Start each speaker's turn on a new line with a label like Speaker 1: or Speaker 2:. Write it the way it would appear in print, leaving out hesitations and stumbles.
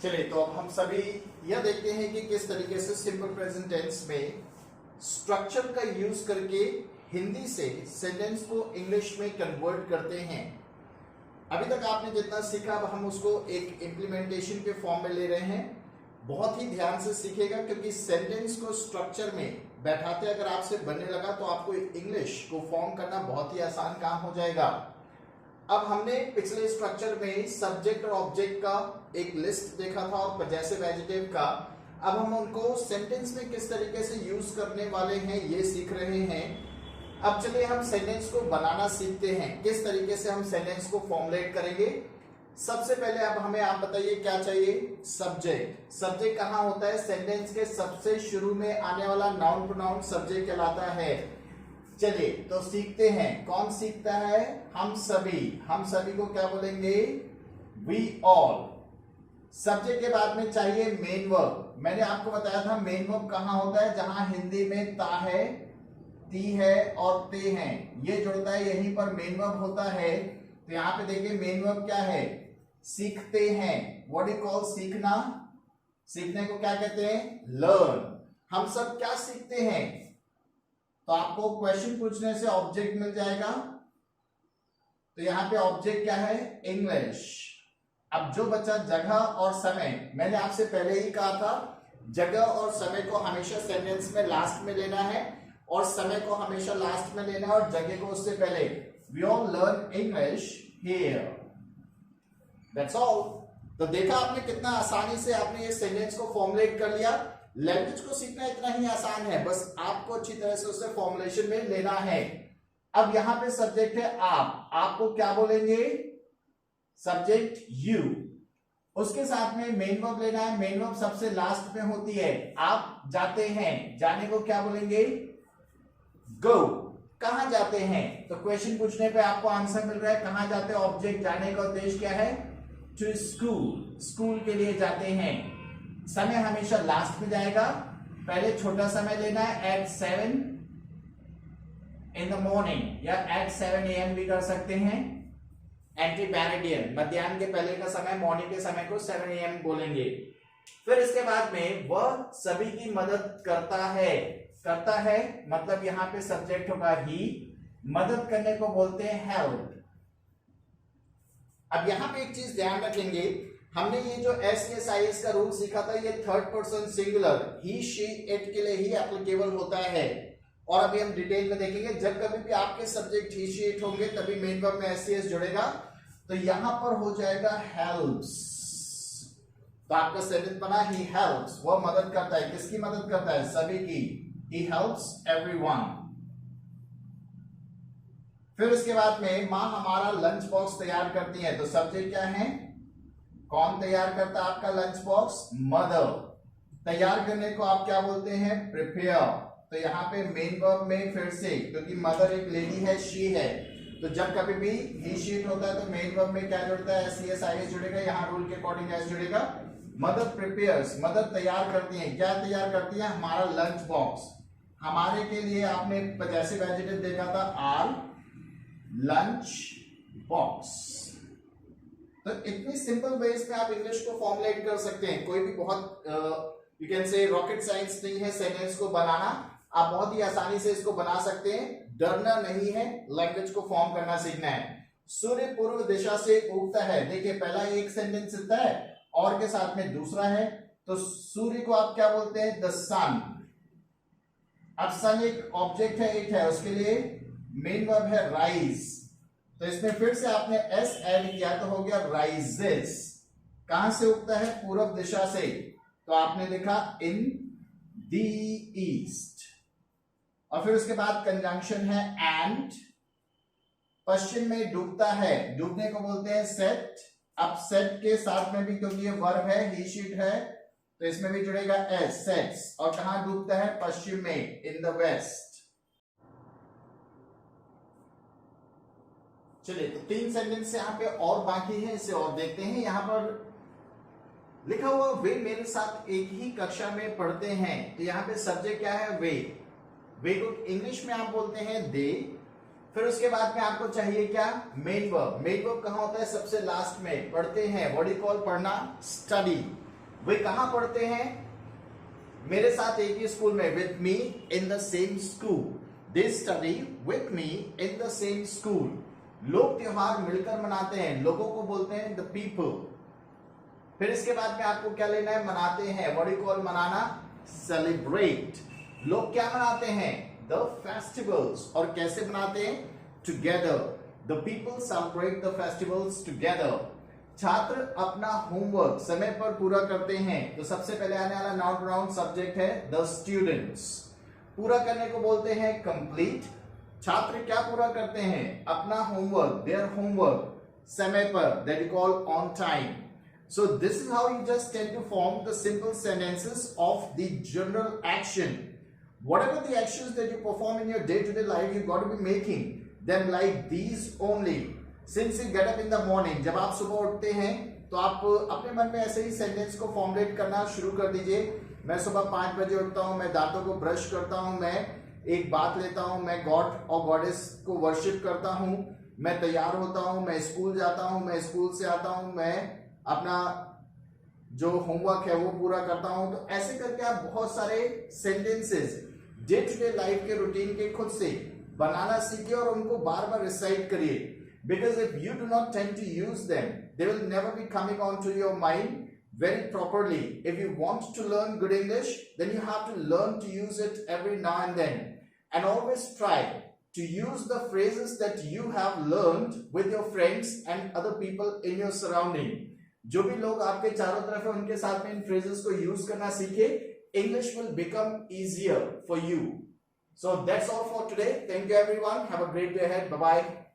Speaker 1: चलिए, तो अब हम सभी यह देखते हैं कि किस तरीके से सिंपल प्रेजेंट टेंस में स्ट्रक्चर का यूज करके हिंदी से सेंटेंस को इंग्लिश में कन्वर्ट करते हैं। अभी तक आपने जितना सीखा, अब हम उसको एक इम्प्लीमेंटेशन के फॉर्म में ले रहे हैं। बहुत ही ध्यान से सीखेगा, क्योंकि सेंटेंस को स्ट्रक्चर में बैठाते अगर आपसे बनने लगा तो आपको इंग्लिश को फॉर्म करना बहुत ही आसान काम हो जाएगा। अब हमने पिछले स्ट्रक्चर में सब्जेक्ट और ऑब्जेक्ट का एक लिस्ट देखा था और पजेसिव एडजेक्टिव का। अब हम उनको सेंटेंस में किस तरीके से यूज करने वाले हैं ये सीख रहे हैं। अब चलिए हम सेंटेंस को बनाना सीखते हैं, किस तरीके से हम सेंटेंस को फॉर्मुलेट करेंगे। सबसे पहले अब हमें आप बताइए क्या चाहिए? सब्जेक्ट। सब्जेक्ट कहाँ होता है? सेंटेंस के सबसे शुरू में आने वाला नाउन प्रोनाउन सब्जेक्ट कहलाता है। चलिए तो सीखते हैं। कौन सीखता है? हम सभी। हम सभी को क्या बोलेंगे? We all. सब्जेक्ट के बाद में चाहिए मेन वर्ब। मैंने आपको बताया था मेन वर्ब कहाँ होता है? जहां हिंदी में ता है, ती है और ते हैं, ये जुड़ता है, यहीं पर मेन वर्ब होता है। तो यहां पे देखिए मेन वर्ब क्या है? सीखते हैं। व्हाट यू कॉल सीखना? सीखने को क्या कहते हैं? लर्न। हम सब क्या सीखते हैं? तो आपको क्वेश्चन पूछने से ऑब्जेक्ट मिल जाएगा। तो यहां पे ऑब्जेक्ट क्या है? इंग्लिश। अब जो बच्चा जगह और समय, मैंने आपसे पहले ही कहा था जगह और समय को हमेशा सेंटेंस में लास्ट में लेना है और समय को हमेशा लास्ट में लेना है और जगह को उससे पहले। We all learn English here. That's all. तो देखा आपने कितना आसानी से आपने ये सेंटेंस को फॉर्मुलेट कर लिया। लैंग्वेज को सीखना इतना ही आसान है, बस आपको अच्छी तरह से उसे फॉर्मुलेशन में लेना है। अब यहां पे सब्जेक्ट है आप। आपको क्या बोलेंगे? Subject you. उसके साथ में मेन वर्ब लेना है। मेन वर्ब सबसे लास्ट में होती है। आप जाते हैं, जाने को क्या बोलेंगे? गो। कहां जाते हैं? तो क्वेश्चन पूछने पे आपको आंसर मिल रहा है कहां जाते हैं। ऑब्जेक्ट जाने का उद्देश्य क्या है? To school. स्कूल के लिए जाते हैं। समय हमेशा लास्ट में जाएगा। पहले छोटा समय लेना है, एट 7 इन द मॉर्निंग या एट 7 AM भी कर सकते हैं। एंटीपेरिडियन, मध्याह्न के पहले का समय, मॉर्निंग के समय को 7 AM बोलेंगे। फिर इसके बाद में वह सभी की मदद करता है। करता है मतलब यहां पे सब्जेक्ट होगा ही। मदद करने को बोलते हैं हेल्प। अब यहां पे एक चीज ध्यान रखेंगे, हमने ये जो SES का रूल सीखा था, ये third person singular he, she, it के लिए ही एप्लीकेबल होता है। और अभी हम डिटेल में देखेंगे, जब कभी भी आपके सब्जेक्ट ही, शी, इट होंगे तभी मेन वर्ब में SES जुड़ेगा। तो यहां पर हो जाएगा हेल्प्स। तो आपका सेंटेंस बना ही हेल्प्स। वह मदद करता है। किसकी मदद करता है? सभी की। He helps everyone. फिर उसके बाद में मां हमारा लंच बॉक्स तैयार करती है। तो सब्जेक्ट क्या है? कौन तैयार करता है आपका लंच बॉक्स? मदर। तैयार करने को आप क्या बोलते हैं? प्रिपेयर। तो यहाँ पे मेन वर्ब में फिर से, क्योंकि मदर एक लेडी है, शी है, तो जब कभी भी ही, शी, इट होता है तो मेन वर्ब में क्या जुड़ता है? SES IS जुड़ेगा। यहाँ रूल के अकॉर्डिंग एस जुड़ेगा। Mother prepares. मदर तैयार करती है। क्या तैयार करती है? हमारा लंच बॉक्स। हमारे के लिए आपने पजेसिव एडजेक्टिव देखा था, आर लंच बॉक्स। तो इतनी सिंपल वेज में आप इंग्लिश को फॉर्मुलेट कर सकते हैं। कोई भी बहुत you can say rocket science नहीं है सेंटेंस को बनाना। आप बहुत ही आसानी से इसको बना सकते हैं। डरना नहीं है, लैंग्वेज को फॉर्म करना सीखना है। सूर्य पूर्व दिशा से उगता है। देखिए पहला एक सेंटेंस सीखता है और के साथ में दूसरा है। तो सूर्य को आप क्या बोलते हैं? द सन। अब सन एक ऑब्जेक्ट है, एक है, उसके लिए मेन वर्ब है राइज। तो इसमें फिर से आपने एस ऐड किया तो हो गया राइजेस। कहां से उगता है? पूर्व दिशा से। तो आपने लिखा इन द ईस्ट। और फिर उसके बाद कंजंक्शन है एंड। पश्चिम में डूबता है। डूबने को बोलते हैं सेट। अब सेट के साथ में भी, क्योंकि ये वर्ब है, ही, शी, इट है, तो इसमें भी जुड़ेगा एस, सेट्स। और कहां डूबता है? पश्चिम में, इन द वेस्ट। चलिए तो 3 सेंटेंस यहाँ पे और बाकी है, इसे और देखते हैं। यहां पर लिखा हुआ वे मेरे साथ एक ही कक्षा में पढ़ते हैं। तो यहाँ पे सब्जेक्ट क्या है? वे। वे को इंग्लिश में आप बोलते हैं दे। फिर उसके बाद में आपको चाहिए क्या? Main verb. मेन वर्ब कहां होता है? सबसे लास्ट में। पढ़ते हैं, व्हाट यू कॉल पढ़ना? स्टडी। वे कहां पढ़ते हैं? मेरे साथ एक ही स्कूल में, with me in the same school. They study with me in the same school. लोग त्योहार मिलकर मनाते हैं, लोगों को बोलते हैं द पीपल। फिर इसके बाद में आपको क्या लेना है? मनाते हैं, व्हाट यू कॉल मनाना? सेलिब्रेट। लोग क्या मनाते हैं? The festivals. और कैसे मनाते हैं? Together. The people celebrate the festivals together. छात्र अपना होमवर्क समय पर पूरा करते हैं, तो सबसे पहले आने वाला नाउन प्रोनाउन सब्जेक्ट है द स्टूडेंट्स। पूरा करने को बोलते हैं कंप्लीट। छात्र क्या पूरा करते हैं? अपना होमवर्क, देयर होमवर्क, समय पर, that you call on time. So this is how you just tend to form the simple sentences of the general action. Whatever the actions that you perform in your day-to-day life, you got to be making them like these only. Since you get up in the morning, जब आप सुबह उठते हैं तो आप अपने मन में ऐसे ही सेंटेंस को फॉर्मुलेट करना शुरू कर दीजिए। मैं सुबह 5 बजे उठता हूँ, मैं दांतों को ब्रश करता हूँ, मैं एक बात लेता हूँ, मैं गॉड और गॉडेस को वर्शिप करता हूँ, मैं तैयार होता हूँ, मैं स्कूल जाता हूँ, मैं स्कूल से आता हूँ, मैं अपना जो होमवर्क है वो पूरा करता हूं। तो ऐसे करके आप बहुत सारे sentences day to day life के रूटीन के खुद से बनाना सीखिए और उनको बार बार रिसाइट करिए। Because if you do not tend to use them, they will never be coming on to your mind very properly. If you want to learn good English, then you have to learn to use it every now and then, and always try to use the phrases that you have learned with your friends and other people in your surrounding. जो भी लोग आपके चारों तरफ है उनके साथ में इन फ्रेजेस को यूज करना सीखे। English will become easier for you. So that's all for today. Thank you everyone. Have a great day ahead. Bye bye.